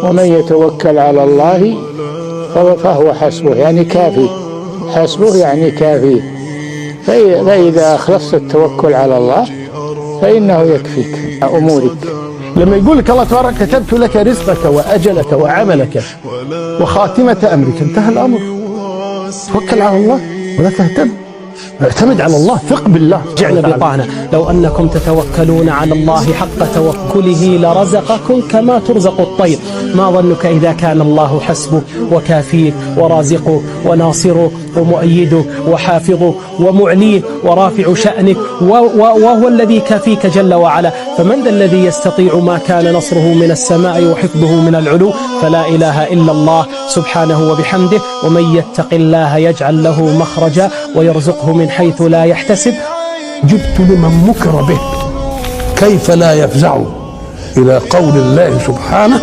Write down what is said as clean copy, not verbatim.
ومن يتوكل على الله فهو حسبه، يعني كافي. حسبه يعني كافي. فإذا أخلصت التوكل على الله فإنه يكفيك أمورك. لما يقول لك الله تبارك كتبت لك رزقك وأجلك وعملك وخاتمة أمرك، انتهى الأمر. توكل على الله ولا تهتم، اعتمد على الله، ثق بالله. جعل بطانة لو أنكم تتوكلون على الله حق توكله لرزقكم كما ترزق الطير. ما ظنك إذا كان الله حسبك وكافيك ورازقك وناصرك ومؤيدك وحافظك ومعليك ورافع شأنك، وهو الذي كافيك جل وعلا. فمن ذا الذي يستطيع ما كان نصره من السماء وحفظه من العلو؟ فلا إله إلا الله سبحانه وبحمده. ومن يتق الله يجعل له مخرجا ويرزقه من حيث لا يحتسب. جبت لمن مكر به كيف لا يفزع إلى قول الله سبحانه